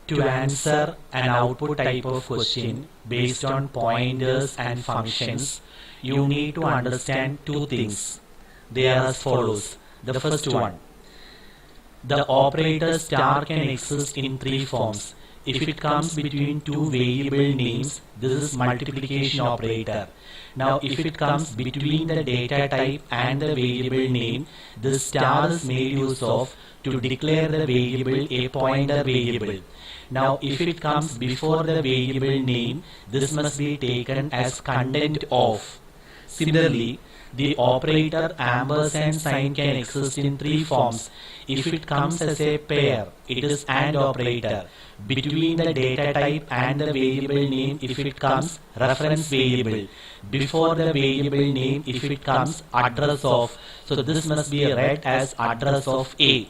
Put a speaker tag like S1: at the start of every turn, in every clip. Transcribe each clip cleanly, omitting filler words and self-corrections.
S1: To answer an output type of question based on pointers and functions, you need to understand two things. They are as follows. The first one, the operator star can exist in three forms. If it comes between two variable names, this is multiplication operator. Now if it comes between the data type and the variable name, this star is made use of to declare the variable a pointer variable. Now if it comes before the variable name, this must be taken as content of. Similarly, the operator ampersand sign can exist in three forms. If it comes as a pair, it is AND operator. Between the data type and the variable name, if it comes reference variable. Before the variable name, if it comes address of. So this must be read as address of A.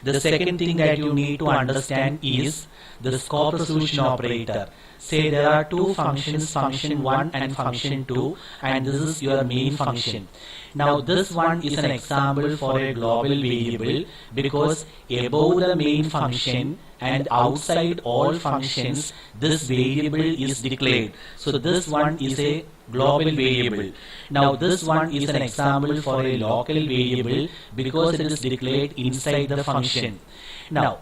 S1: The second thing that you need to understand is the scope resolution operator. Say there are two functions, function 1 and function 2, and this is your main function. Now this one is an example for a global variable because above the main function and outside all functions this variable is declared. So this one is a global variable. Now this one is an example for a local variable because it is declared inside the function. Now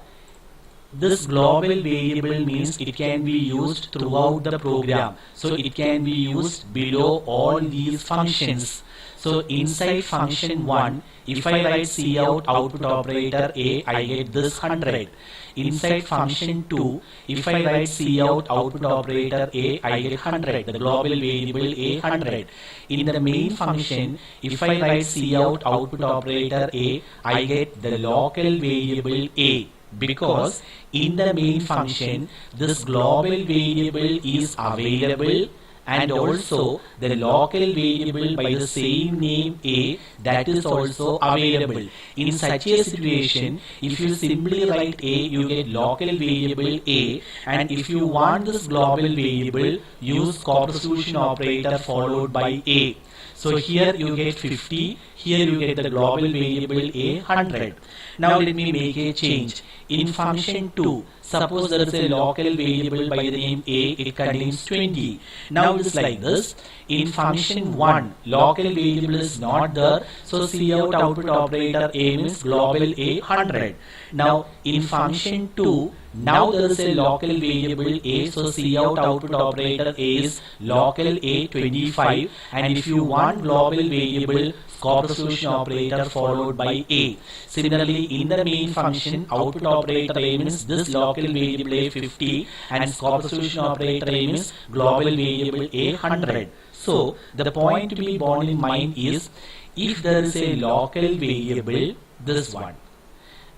S1: this global variable means it can be used throughout the program. So it can be used below all these functions. So inside function 1, if I write cout output operator A, I get this 100. Inside function 2, if I write cout output operator A, I get 100. The global variable A 100. In the main function, if I write cout output operator A, I get the local variable A. Because in the main function, this global variable is available and also the local variable by the same name A that is also available. In such a situation, if you simply write A, you get local variable A, and if you want this global variable, use scope resolution operator followed by A. So here you get 50, here you get the global variable A 100. Now let me make a change. In function 2, suppose there is a local variable by the name A, it contains 20. Now it is like this. In function 1, local variable is not there, so cout output operator A means global A 100. Now in function 2, now there is a local variable A, so cout output operator A is local A 25, and if you want global variable, scope resolution operator followed by A. Similarly, in the main function, output operator A means this local variable A 50 and scope resolution operator A means global variable A 100. So the point to be borne in mind is if there is a local variable, this one,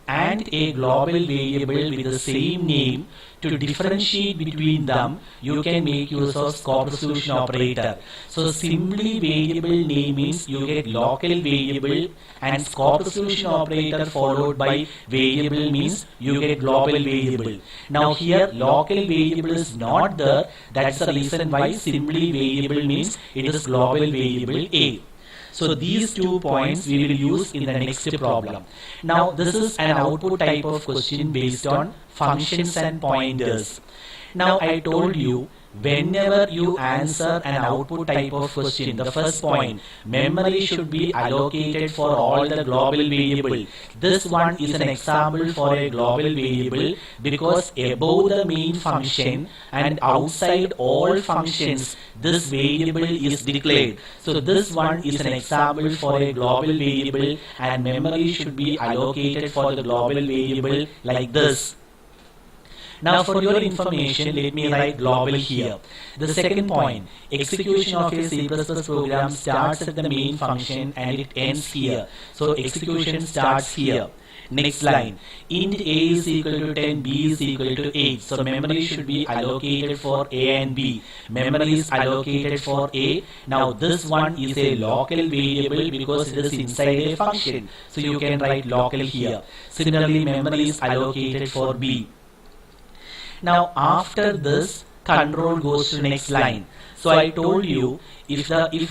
S1: and a global variable with the same name, to differentiate between them, you can make use of scope resolution operator. So simply variable name means you get local variable, and scope resolution operator followed by variable means you get global variable. Now here local variable is not there, that's the reason why simply variable means it is global variable A. So these 2 points we will use in the next problem. Now this is an output type of question based on functions and pointers. Now I told you, whenever you answer an output type of question, the first point, memory should be allocated for all the global variable. This one is an example for a global variable because above the main function and outside all functions, this variable is declared. So this one is an example for a global variable, and memory should be allocated for the global variable like this. Now for your information, let me write global here. The second point, execution of a C++ program starts at the main function and it ends here. So execution starts here. Next line, int A is equal to 10, B is equal to 8. So memory should be allocated for A and B. Memory is allocated for A. Now this one is a local variable because it is inside a function. So you can write local here. Similarly, memory is allocated for B. Now after this, control goes to next line. So I told you, if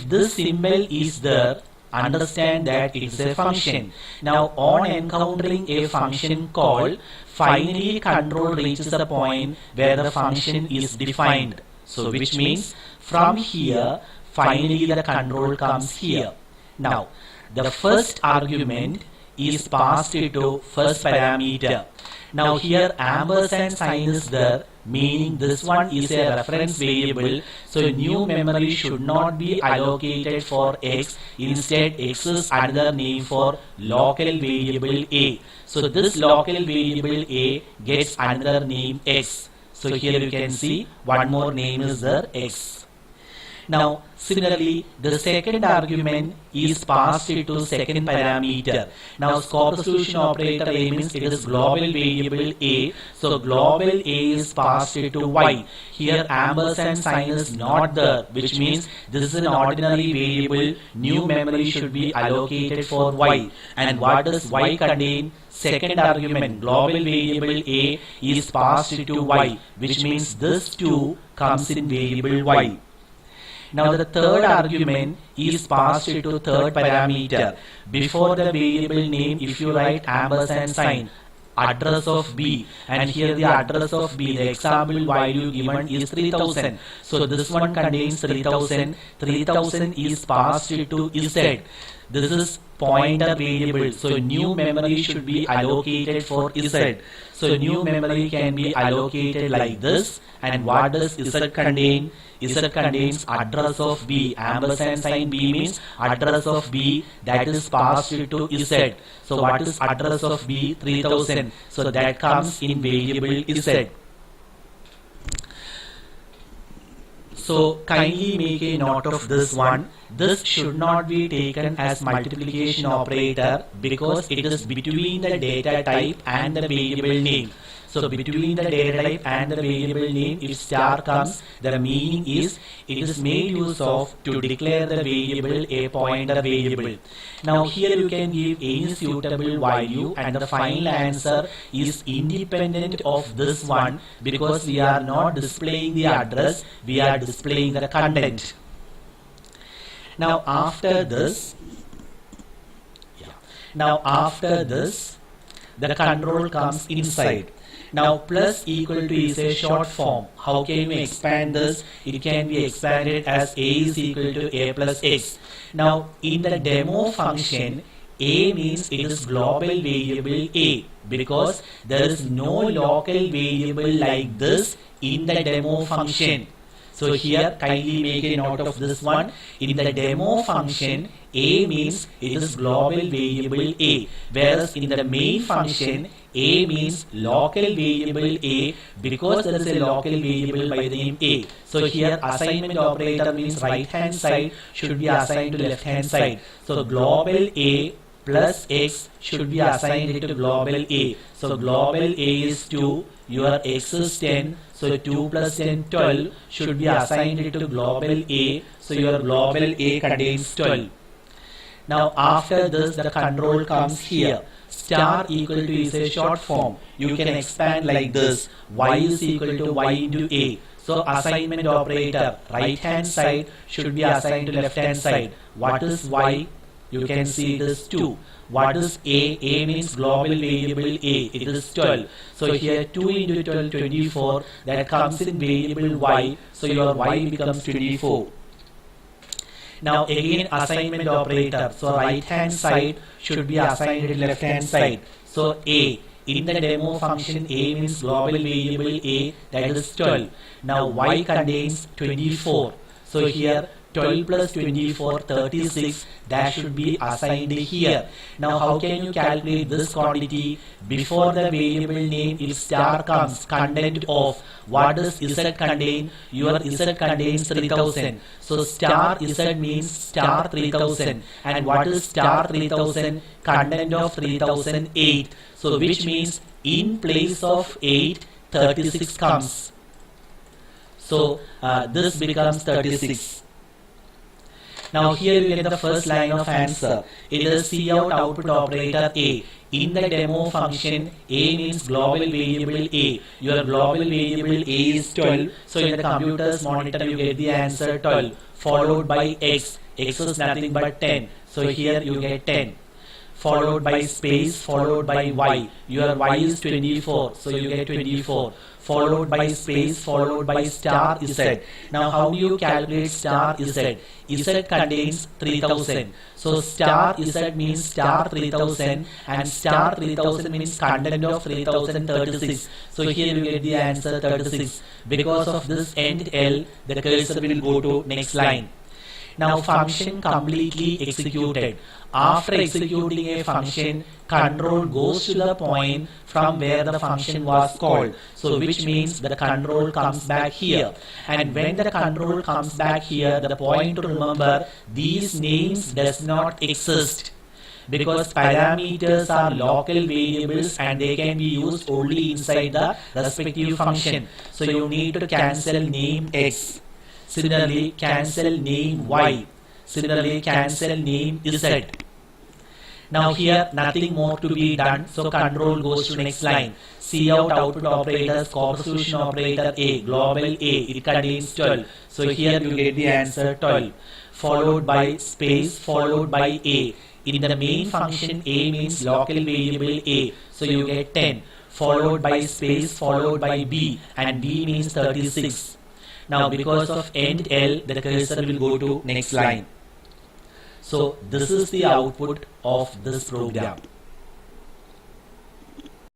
S1: this symbol is there, understand that it's a function. Now on encountering a function call, finally control reaches a point where the function is defined. So which means from here, finally the control comes here. Now the first argument is passed to first parameter. Now here ampersand sign is there, meaning this one is a reference variable, so new memory should not be allocated for x. Instead, x is another name for local variable a. So this local variable a gets another name x. So here you can see one more name is there, x. Now similarly, the second argument is passed to second parameter. Now scope resolution operator a means it is global variable a. So global a is passed to y. Here ampersand sign is not there, which means this is an ordinary variable. New memory should be allocated for y. And what does y contain? Second argument, global variable a is passed to y, which means this too comes in variable y. Now the third argument is passed to third parameter. Before the variable name, if you write ampersand sign, address of B, and here the address of B, the example value given is 3000. So this one contains 3000. 3000 is passed to Z. This is pointer variable, so new memory should be allocated for Z. So new memory can be allocated like this. And what does Z contain? Z contains address of B. Ampersand sign B means address of B, that is passed to Z. So what is address of B? 3000. So that comes in variable Z. So kindly make a note of this one. This should not be taken as multiplication operator because it is between the data type and the variable name. So between the data type and the variable name, if star comes, the meaning is it is made use of to declare the variable a pointer variable. Now here you can give any suitable value and the final answer is independent of this one because we are not displaying the address, we are displaying the content. Now after this, the control comes inside. Now plus equal to is a short form. How can we expand this? It can be expanded as a is equal to a plus x. Now in the demo function, a means it is global variable a because there is no local variable like this in the demo function. So here kindly make a note of this one. In the demo function, a means it is global variable a, whereas in the main function, a means local variable a because there is a local variable by the name a. So here assignment operator means right hand side should be assigned to left hand side. So global a plus x should be assigned to global a. So global a is 2, your x is 10. So 2 plus 10, 12 should be assigned to global A. So your global A contains 12. Now after this the control comes here. Star equal to is a short form. You can expand like this. Y is equal to y into A. So assignment operator, right hand side should be assigned to left hand side. What is y? You can see this 2. What is a? A means global variable a. It is 12. So here 2 into 12, 24. That comes in variable y. So your y becomes 24. Now again assignment operator. So right hand side should be assigned to left hand side. So a. In the demo function, a means global variable a. That is 12. Now y contains 24. So here 12 plus 24, 36, that should be assigned here. Now how can you calculate this quantity? Before the variable name, if star comes, content of, what does Z contain? Your Z contains 3000. So star Z means star 3000. And what is star 3000? Content of 3008. So which means in place of 8, 36 comes. So this becomes 36. Now here you get the first line of answer. It is cout output operator A. In the demo function, A means global variable A. Your global variable A is 12. So in the computer's monitor you get the answer 12 followed by X. x is nothing but 10. So here you get 10. Followed by space, followed by y. Your y is 24, so you get 24. Followed by space, followed by star z. Now how do you calculate star z? Z contains 3000. So star z means star 3000 and star 3000 means content of 3036. So here you get the answer 36. Because of this end L, the cursor will go to next line. Now function completely executed. After executing a function, control goes to the point from where the function was called. So which means the control comes back here. And when the control comes back here, the point to remember, these names does not exist. Because parameters are local variables and they can be used only inside the respective function. So you need to cancel name x. Similarly, cancel name y. Similarly, cancel name z. Now here nothing more to be done, so control goes to next line. Cout output operator, substitution operator A, global A, it contains 12. So here you get the answer 12. Followed by space, followed by A. In the main function, A means local variable A, so you get 10. Followed by space, followed by B, and B means 36. Now because of end L, the cursor will go to next line. So this is the output of this program.